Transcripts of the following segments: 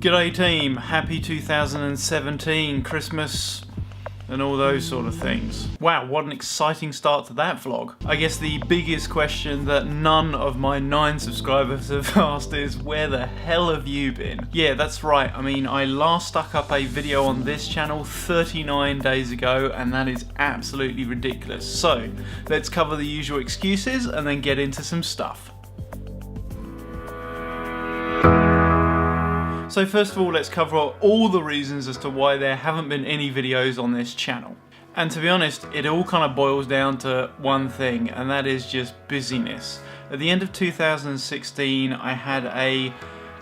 G'day team, happy 2017, Christmas and all those sort of things. Wow, what an exciting start to that vlog. I guess the biggest question that none of my 9 subscribers have asked is, where the hell have you been? Yeah, that's right. I mean, I last stuck up a video on this channel 39 days ago, and that is absolutely ridiculous. So, let's cover the usual excuses and then get into some stuff. So first of all, let's cover all the reasons as to why there haven't been any videos on this channel. And to be honest, it all kind of boils down to one thing, and that is just busyness. At the end of 2016, I had a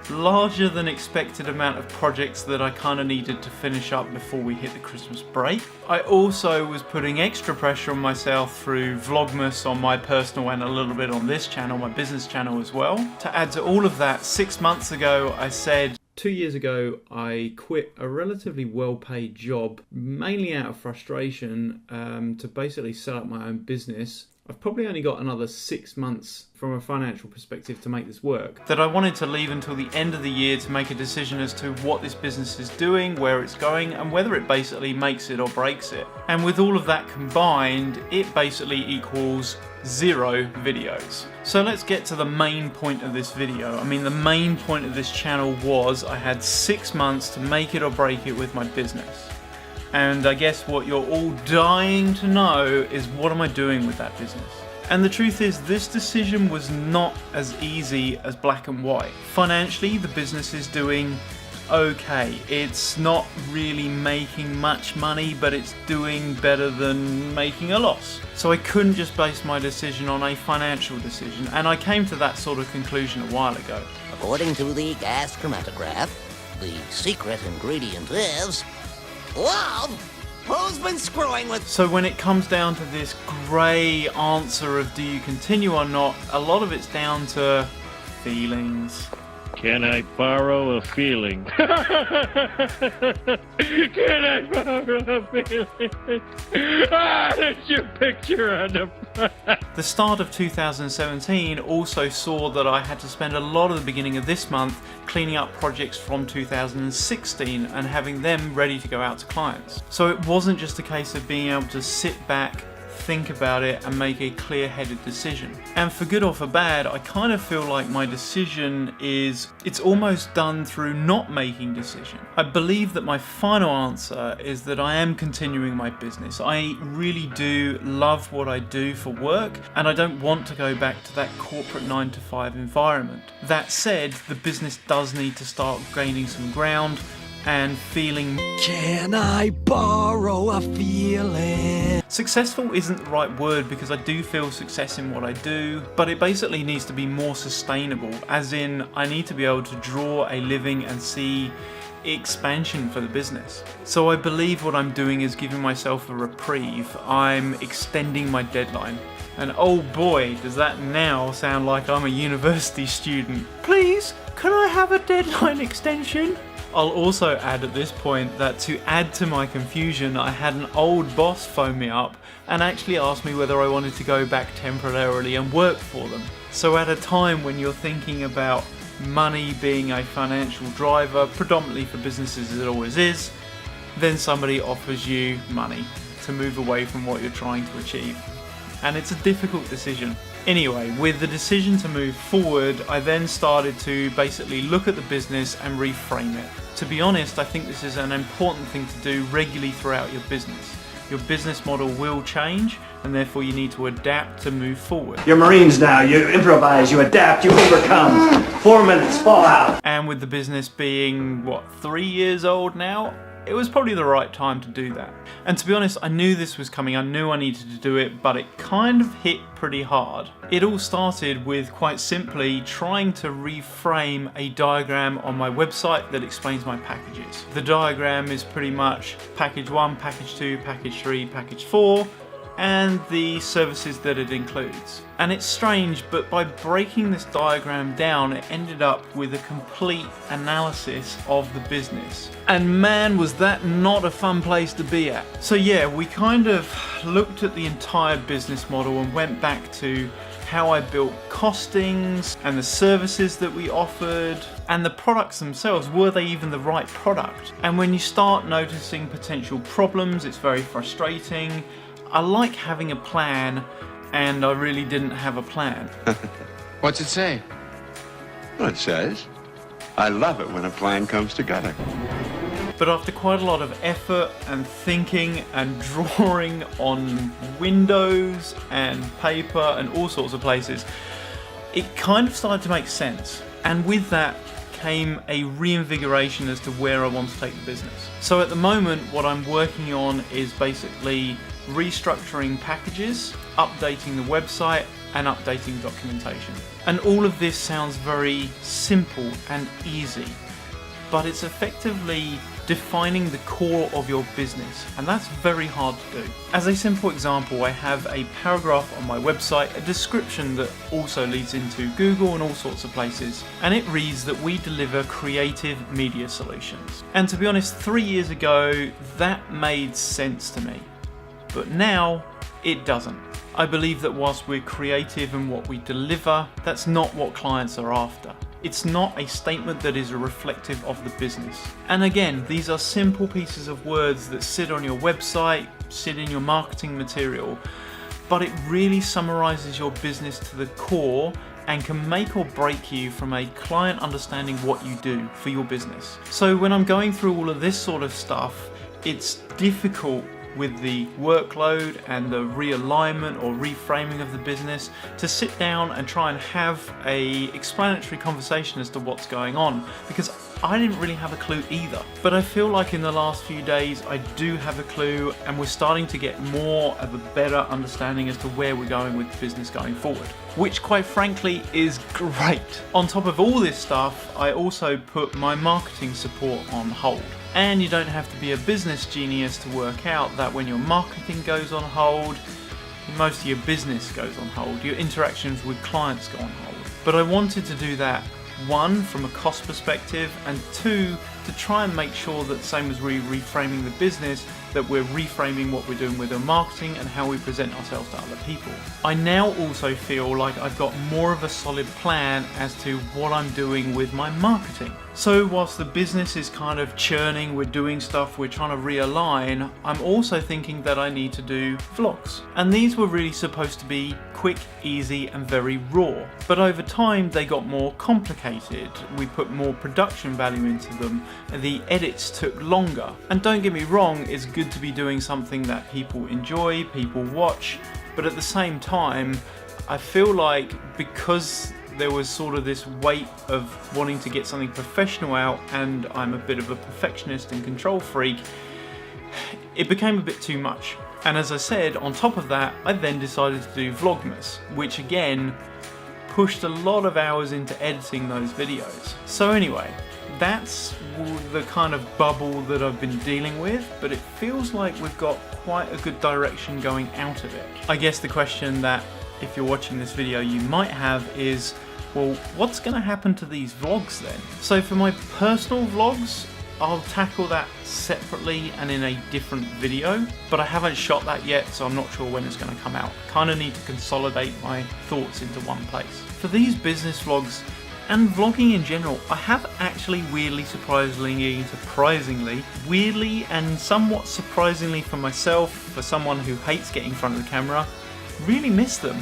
larger than expected amount of projects that I kind of needed to finish up before we hit the Christmas break. I also was putting extra pressure on myself through Vlogmas on my personal and a little bit on this channel, my business channel as well. To add to all of that, 6 months ago I said, 2 years ago, I quit a relatively well-paid job, mainly out of frustration, to basically set up my own business. I've probably only got another 6 months from a financial perspective to make this work. That I wanted to leave until the end of the year to make a decision as to what this business is doing, where it's going, and whether it basically makes it or breaks it. And with all of that combined, it basically equals 0 videos. So let's get to the main point of this video. I mean, the main point of this channel was I had 6 months to make it or break it with my business. And I guess what you're all dying to know is, what am I doing with that business? And the truth is, this decision was not as easy as black and white. Financially, the business is doing okay. It's not really making much money, but it's doing better than making a loss. So I couldn't just base my decision on a financial decision, and I came to that sort of conclusion a while ago. According to the gas chromatograph, the secret ingredient is love. Who's been screwing with... So when it comes down to this grey answer of do you continue or not, a lot of it's down to feelings. Can I borrow a feeling? Can I borrow a feeling? Ah, that's your picture on the front. The start of 2017 also saw that I had to spend a lot of the beginning of this month cleaning up projects from 2016 and having them ready to go out to clients. So it wasn't just a case of being able to sit back, think about it and make a clear-headed decision. And for good or for bad, I kind of feel like my decision it's almost done through not making decision. I believe that my final answer is that I am continuing my business. I really do love what I do for work, and I don't want to go back to that corporate 9-to-5 environment. That said, the business does need to start gaining some ground and feeling. Can I borrow a feeling? Successful isn't the right word, because I do feel success in what I do, but it basically needs to be more sustainable, as in I need to be able to draw a living and see expansion for the business. So I believe what I'm doing is giving myself a reprieve. I'm extending my deadline. And oh boy, does that now sound like I'm a university student. Please, can I have a deadline extension? I'll also add at this point that to add to my confusion, I had an old boss phone me up and actually asked me whether I wanted to go back temporarily and work for them. So at a time when you're thinking about money being a financial driver, predominantly for businesses as it always is, then somebody offers you money to move away from what you're trying to achieve. And it's a difficult decision. Anyway, with the decision to move forward, I then started to basically look at the business and reframe it. To be honest, I think this is an important thing to do regularly throughout your business. Your business model will change, and therefore you need to adapt to move forward. You're Marines now, you improvise, you adapt, you overcome. 4 minutes, fall out. And with the business being, 3 years old now? It was probably the right time to do that. And to be honest, I knew this was coming, I knew I needed to do it, but it kind of hit pretty hard. It all started with, quite simply, trying to reframe a diagram on my website that explains my packages. The diagram is pretty much package 1, package 2, package 3, package 4, and the services that it includes. And it's strange, but by breaking this diagram down, it ended up with a complete analysis of the business. And man, was that not a fun place to be at. So yeah, we kind of looked at the entire business model and went back to how I built costings and the services that we offered, and the products themselves, were they even the right product? And when you start noticing potential problems, it's very frustrating. I like having a plan, and I really didn't have a plan. What's it say? Well, it says, I love it when a plan comes together. But after quite a lot of effort and thinking and drawing on windows and paper and all sorts of places, it kind of started to make sense. And with that came a reinvigoration as to where I want to take the business. So at the moment, what I'm working on is basically restructuring packages, updating the website, and updating documentation. And all of this sounds very simple and easy, but it's effectively defining the core of your business, and that's very hard to do. As a simple example, I have a paragraph on my website, a description that also leads into Google and all sorts of places, and it reads that we deliver creative media solutions. And to be honest, 3 years ago, that made sense to me, but now it doesn't. I believe that whilst we're creative in what we deliver, that's not what clients are after. It's not a statement that is reflective of the business. And again, these are simple pieces of words that sit on your website, sit in your marketing material, but it really summarizes your business to the core and can make or break you from a client understanding what you do for your business. So when I'm going through all of this sort of stuff, it's difficult with the workload and the realignment or reframing of the business to sit down and try and have a explanatory conversation as to what's going on, because I didn't really have a clue either. But I feel like in the last few days I do have a clue, and we're starting to get more of a better understanding as to where we're going with the business going forward, which quite frankly is great. On top of all this stuff, I also put my marketing support on hold. And you don't have to be a business genius to work out that when your marketing goes on hold, most of your business goes on hold, your interactions with clients go on hold. But I wanted to do that, one, from a cost perspective, and two, to try and make sure that same as we're reframing the business, that we're reframing what we're doing with our marketing and how we present ourselves to other people. I now also feel like I've got more of a solid plan as to what I'm doing with my marketing. So whilst the business is kind of churning, we're doing stuff, we're trying to realign, I'm also thinking that I need to do vlogs. And these were really supposed to be quick, easy, and very raw. But over time, they got more complicated. We put more production value into them, and the edits took longer. And don't get me wrong, it's good to be doing something that people enjoy, people watch, but at the same time, I feel like because there was sort of this weight of wanting to get something professional out, and I'm a bit of a perfectionist and control freak, it became a bit too much. And as I said, on top of that, I then decided to do Vlogmas, which again pushed a lot of hours into editing those videos. So anyway, that's the kind of bubble that I've been dealing with, but it feels like we've got quite a good direction going out of it. I guess the question that, if you're watching this video, you might have is, well, what's going to happen to these vlogs then? So for my personal vlogs, I'll tackle that separately and in a different video, but I haven't shot that yet, so I'm not sure when it's going to come out. Kind of need to consolidate my thoughts into one place. For these business vlogs, and vlogging in general, I have actually weirdly and somewhat surprisingly for myself, for someone who hates getting in front of the camera, really miss them.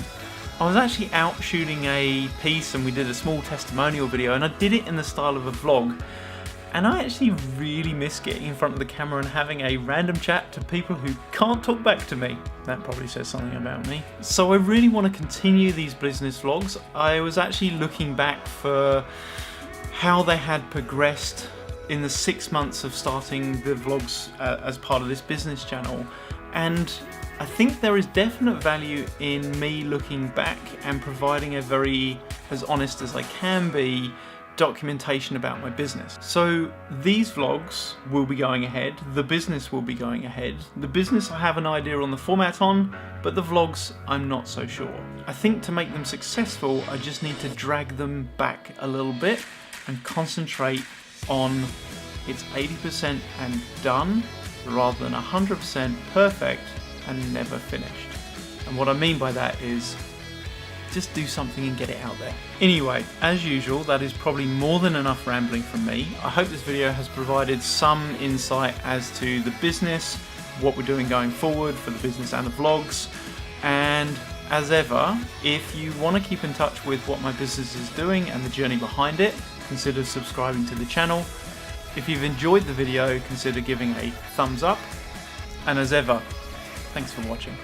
I was actually out shooting a piece and we did a small testimonial video, and I did it in the style of a vlog. And I actually really miss getting in front of the camera and having a random chat to people who can't talk back to me. That probably says something about me. So I really want to continue these business vlogs. I was actually looking back for how they had progressed in the 6 months of starting the vlogs as part of this business channel. And I think there is definite value in me looking back and providing a very, as honest as I can be, documentation about my business. So these vlogs will be going ahead, the business will be going ahead. The business I have an idea on the format on, but the vlogs I'm not so sure. I think to make them successful, I just need to drag them back a little bit and concentrate on it's 80% and done rather than 100% perfect and never finished. And what I mean by that is just do something and get it out there. Anyway, as usual, that is probably more than enough rambling from me. I hope this video has provided some insight as to the business, what we're doing going forward for the business and the vlogs, and as ever, if you want to keep in touch with what my business is doing and the journey behind it, consider subscribing to the channel. If you've enjoyed the video, consider giving a thumbs up, and as ever, thanks for watching.